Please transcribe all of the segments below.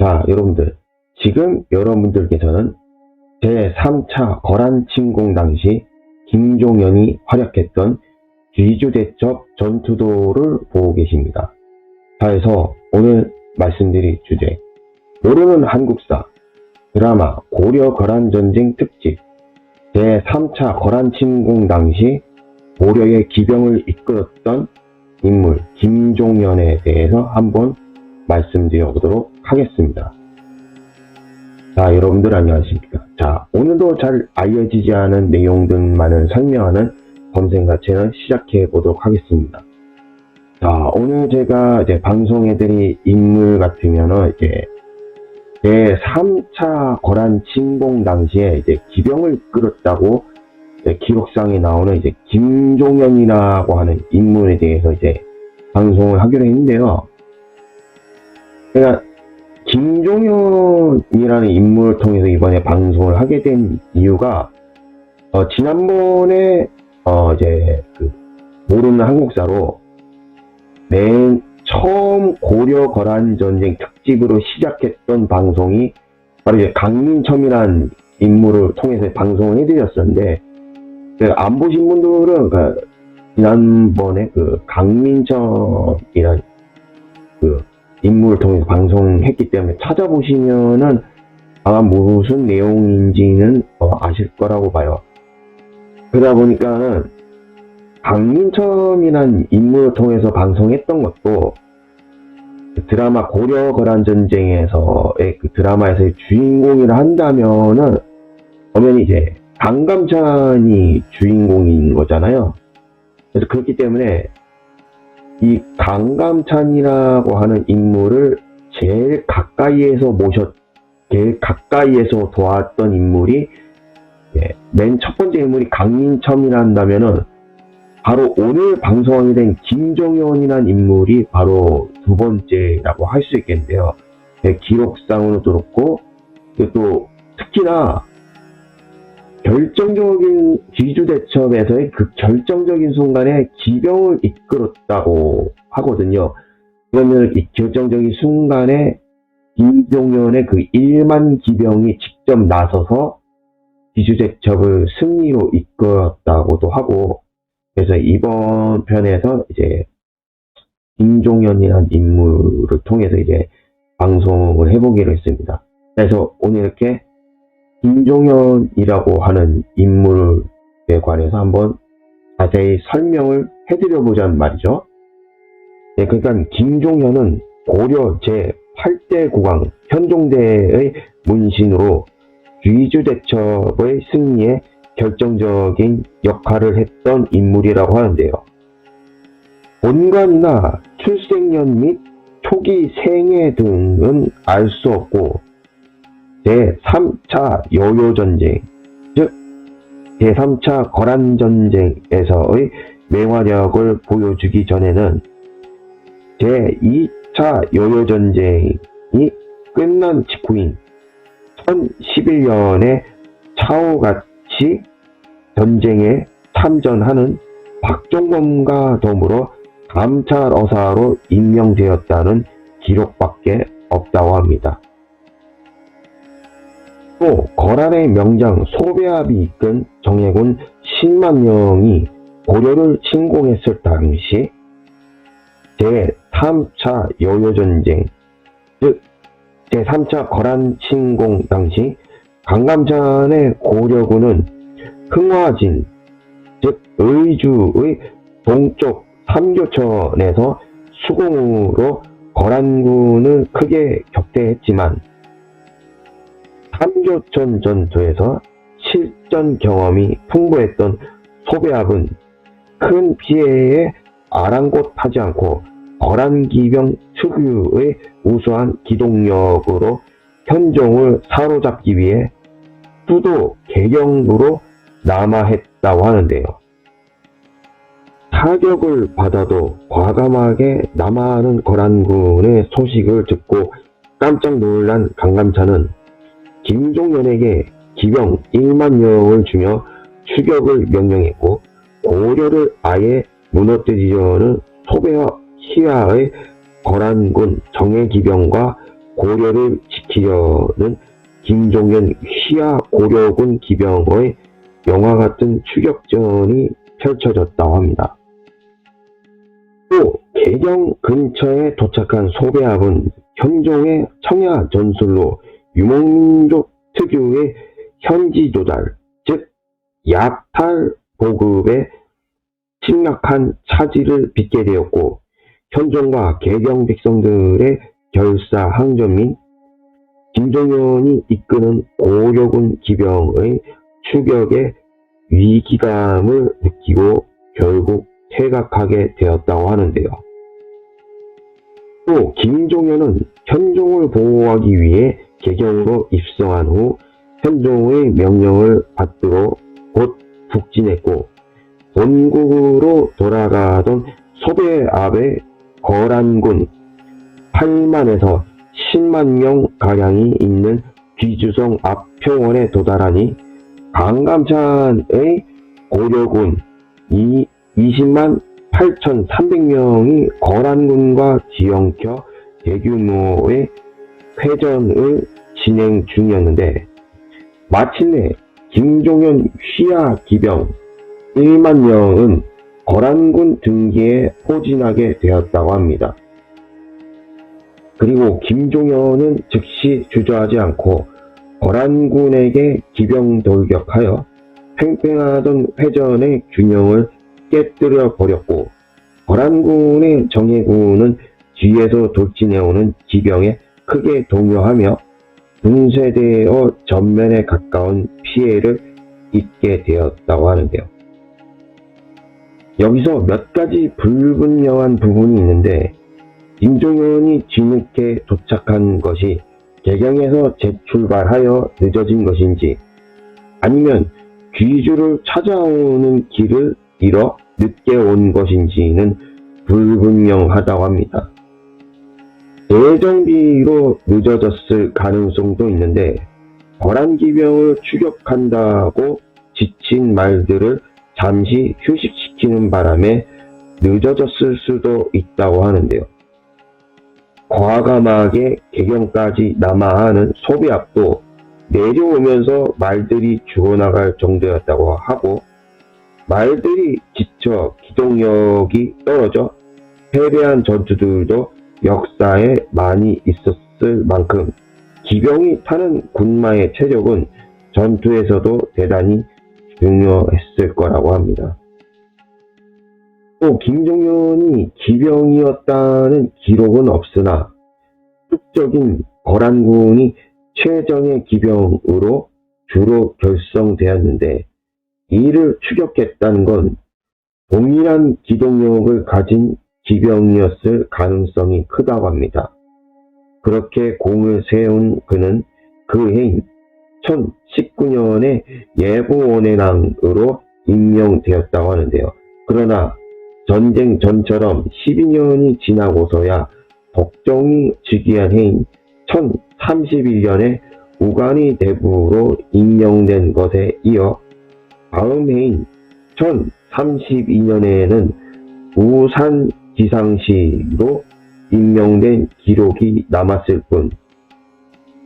자, 여러분들. 지금 여러분들께서는 제3차 거란침공 당시 김종현이 활약했던 귀주대첩 전투도를 보고 계십니다. 자, 그래서 오늘 말씀드릴 주제, 모르는 한국사 드라마 고려 거란전쟁 특집 제3차 거란침공 당시 고려의 기병을 이끌었던 인물 김종현에 대해서 한번 말씀드려 보도록 하겠습니다. 자, 여러분들 안녕하십니까. 자, 오늘도 잘 알려지지 않은 내용들만을 설명하는 검색가 채널 시작해 보도록 하겠습니다. 자, 오늘 제가 이제 방송해드릴 인물 같으면은 이제 제3차 거란 침공 당시에 이제 기병을 이끌었다고 기록상에 나오는 이제 김종현이라고 하는 인물에 대해서 이제 방송을 하기로 했는데요. 제가 김종현이라는 인물을 통해서 이번에 방송을 하게 된 이유가 지난번에 이제 모르는 한국사로 맨 처음 고려 거란 전쟁 특집으로 시작했던 방송이 바로 이제 강민첨이라는 인물을 통해서 방송을 해드렸었는데, 안 보신 분들은 지난번에 강민첨이라는 인물을 통해서 방송했기 때문에 찾아보시면은 아마 무슨 내용인지는 아실 거라고 봐요. 그러다 보니까는 강민첨이라는 인물을 통해서 방송했던 것도 드라마 고려 거란전쟁에서의 드라마에서의 주인공이라 한다면은 엄연히 이제 강감찬이 주인공인 거잖아요. 그래서 그렇기 때문에 이 강감찬이라고 하는 인물을 제일 가까이에서 도왔던 인물이 맨 첫 번째 인물이 강민첨이라 한다면은 바로 오늘 방송하게 된 김종현이라는 인물이 바로 두 번째라고 할 수 있겠는데요. 기록상으로도 그렇고, 또 특히나 결정적인 귀주대첩에서의 그 결정적인 순간에 기병을 이끌었다고 하거든요. 그러면 이 결정적인 순간에 김종현의 그 1만 기병이 직접 나서서 귀주대첩을 승리로 이끌었다고도 하고, 그래서 이번 편에서 이제 김종현이라는 인물을 통해서 이제 방송을 해보기로 했습니다. 그래서 오늘 이렇게 김종현이라고 하는 인물에 관해서 한번 자세히 설명을 해드려보자는 말이죠. 네, 그러니까 김종현은 고려 제8대 국왕 현종대의 문신으로 귀주대첩의 승리에 결정적인 역할을 했던 인물이라고 하는데요. 본관이나 출생년 및 초기 생애 등은 알 수 없고, 제3차 여요전쟁, 즉 제3차 거란전쟁에서의 맹활약을 보여주기 전에는 제2차 여요전쟁이 끝난 직후인 1011년에 차오같이 전쟁에 참전하는 박종범과 더불어 감찰어사로 임명되었다는 기록밖에 없다고 합니다. 또 거란의 명장 소배합이 이끈 정예군 10만 명이 고려를 침공했을 당시 제3차 여요전쟁, 즉 제3차 거란 침공 당시 강감찬의 고려군은 흥화진, 즉 의주의 동쪽 삼교천에서 수공으로 거란군을 크게 격퇴했지만 삼교천 전투에서 실전 경험이 풍부했던 소배합은 큰 피해에 아랑곳하지 않고 거란기병 특유의 우수한 기동력으로 현종을 사로잡기 위해 수도 개경으로 남하했다고 하는데요. 타격을 받아도 과감하게 남하하는 거란군의 소식을 듣고 깜짝 놀란 강감찬은 김종현에게 기병 1만 명을 주며 추격을 명령했고, 고려를 아예 무너뜨리려는 소배와 시야의 거란군 정예기병과 고려를 지키려는 김종현 휘하 고려군 기병의 영화 같은 추격전이 펼쳐졌다고 합니다. 또 개경 근처에 도착한 소배합은 현종의 청야 전술로 유목민족 특유의 현지 조달, 즉 약탈 보급에 심각한 차질을 빚게 되었고, 현종과 개경 백성들의 결사항전 및 김종현이 이끄는 고려군 기병의 추격에 위기감을 느끼고 결국 퇴각하게 되었다고 하는데요. 또 김종현은 현종을 보호하기 위해 개경으로 입성한 후 현종의 명령을 받들어 곧 북진했고, 본국으로 돌아가던 소배압의 거란군 8만에서 10만 명 가량이 있는 귀주성 앞 평원에 도달하니 강감찬의 고려군 20만 8,300명이 거란군과 뒤엉켜 대규모의 회전을 진행 중이었는데, 마침내 김종현 휘하 기병 1만 명은 거란군 등기에 포진하게 되었다고 합니다. 그리고 김종현은 즉시 주저하지 않고 거란군에게 기병 돌격하여 팽팽하던 회전의 균형을 깨뜨려 버렸고, 거란군의 정예군은 뒤에서 돌진해오는 기병에 크게 동요하며 분쇄되어 전면에 가까운 피해를 입게 되었다고 하는데요. 여기서 몇 가지 불분명한 부분이 있는데, 김종현이 뒤늦게 도착한 것이 개경에서 재출발하여 늦어진 것인지, 아니면 귀주를 찾아오는 길을 잃어 늦게 온 것인지는 불분명하다고 합니다. 대정비로 늦어졌을 가능성도 있는데, 거란기병을 추격한다고 지친 말들을 잠시 휴식시키는 바람에 늦어졌을 수도 있다고 하는데요. 과감하게 개경까지 남아하는 소배압도 내려오면서 말들이 죽어나갈 정도였다고 하고, 말들이 지쳐 기동력이 떨어져 패배한 전투들도 역사에 많이 있었을 만큼 기병이 타는 군마의 체력은 전투에서도 대단히 중요했을 거라고 합니다. 또 김종현이 기병이었다는 기록은 없으나 흑적인 거란군이 최정예 기병으로 주로 결성되었는데, 이를 추격했다는 건 동일한 기동력을 가진 기병이었을 가능성이 크다고 합니다. 그렇게 공을 세운 그는 그 해인 1019년에 예보원해랑으로 임명되었다고 하는데요. 그러나 전쟁 전처럼 12년이 지나고서야 덕종이 즉위한 해인 1031년에 우간이 대부로 임명된 것에 이어 다음 해인 1032년에는 우산 지상시로 임명된 기록이 남았을 뿐,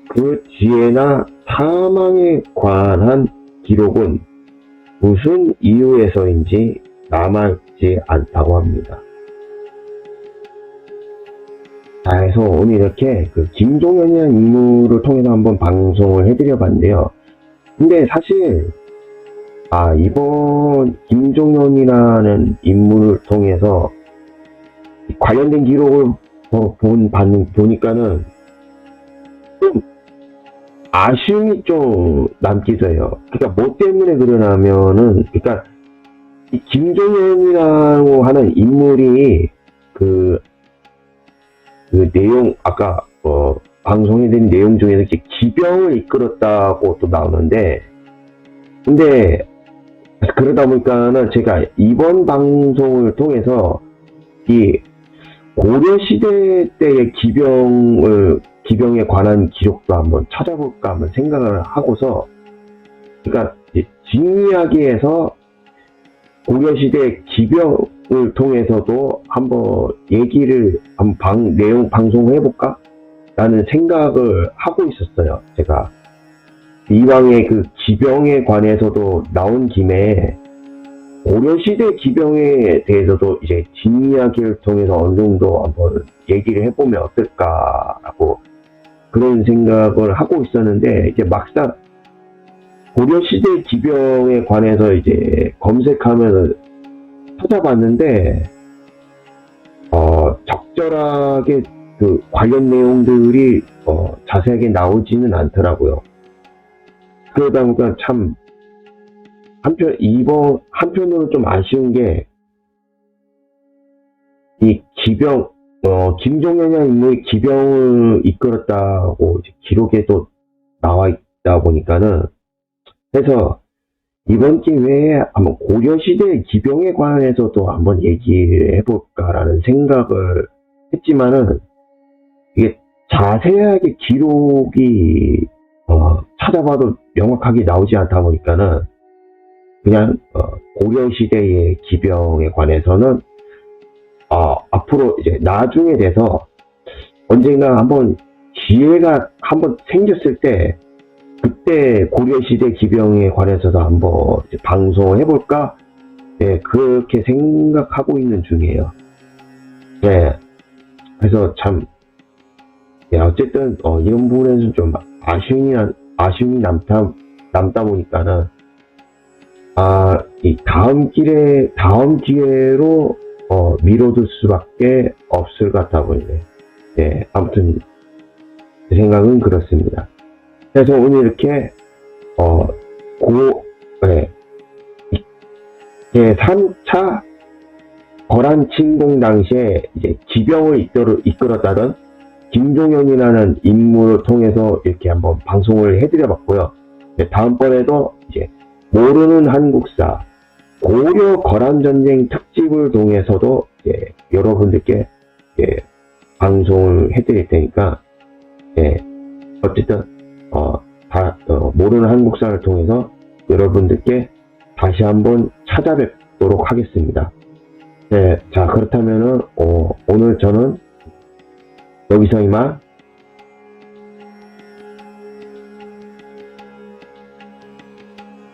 그 뒤에나 사망에 관한 기록은 무슨 이유에서인지 남아있지 않다고 합니다. 자, 해서 오늘 이렇게 김종현이라는 인물을 통해서 한번 방송을 해드려 봤는데요. 근데 사실 이번 김종현이라는 인물을 통해서 관련된 기록을 보니까는 좀 아쉬움이 좀 남기도 해요. 그러니까 뭐 때문에 그러냐면은, 그러니까 이 김종현이라고 하는 인물이 그 내용, 아까 방송에 된 내용 중에서 이렇게 기병을 이끌었다고 또 나오는데, 근데 그러다 보니까는 제가 이번 방송을 통해서 이 고려시대 때의 기병에 관한 기록도 한번 찾아볼까 한번 생각을 하고서, 그러니까 뒷이야기에서 고려시대 기병을 통해서도 한번 얘기를 내용 방송을 해볼까 라는 생각을 하고 있었어요. 제가 이왕에 그 기병에 관해서도 나온 김에 고려시대 기병에 대해서도 이제 뒷이야기를 통해서 어느 정도 한번 얘기를 해보면 어떨까라고 그런 생각을 하고 있었는데, 이제 막상 고려시대 기병에 관해서 이제 검색하면서 찾아봤는데, 적절하게 그 관련 내용들이 자세하게 나오지는 않더라고요. 그러다 보니까 참 한편으로 좀 아쉬운 게, 이 김종현이라는 인물이 기병을 이끌었다고 이제 기록에도 나와 있다 보니까는, 해서 이번 기회에 한번 고려시대 기병에 관해서도 한번 얘기를 해볼까라는 생각을 했지만은, 이게 자세하게 기록이 찾아봐도 명확하게 나오지 않다 보니까는 그냥 고려시대의 기병에 관해서는 앞으로 이제 나중에 돼서 언젠가 한번 기회가 한번 생겼을 때, 그때 고려시대 기병에 관해서도 한번 이제 방송을 해볼까? 네, 그렇게 생각하고 있는 중이에요. 네, 그래서 참, 네, 어쨌든 이런 부분에서 좀 아쉬움이 남다 보니까는, 이 다음 기회로 미뤄둘 수밖에 없을 것 같아 보이네. 네, 아무튼 제 생각은 그렇습니다. 그래서 오늘 이렇게 제 3차 거란 침공 당시에 이제 기병을 이끌었다던 김종현이라는 인물을 통해서 이렇게 한번 방송을 해드려봤고요. 다음번에도 이제 모르는 한국사 고려 거란전쟁 특집을 통해서도 이제 여러분들께 방송을 해드릴 테니까, 어쨌든 모르는 한국사를 통해서 여러분들께 다시 한번 찾아뵙도록 하겠습니다. 네, 자, 그렇다면은 오늘 저는 여기서 이만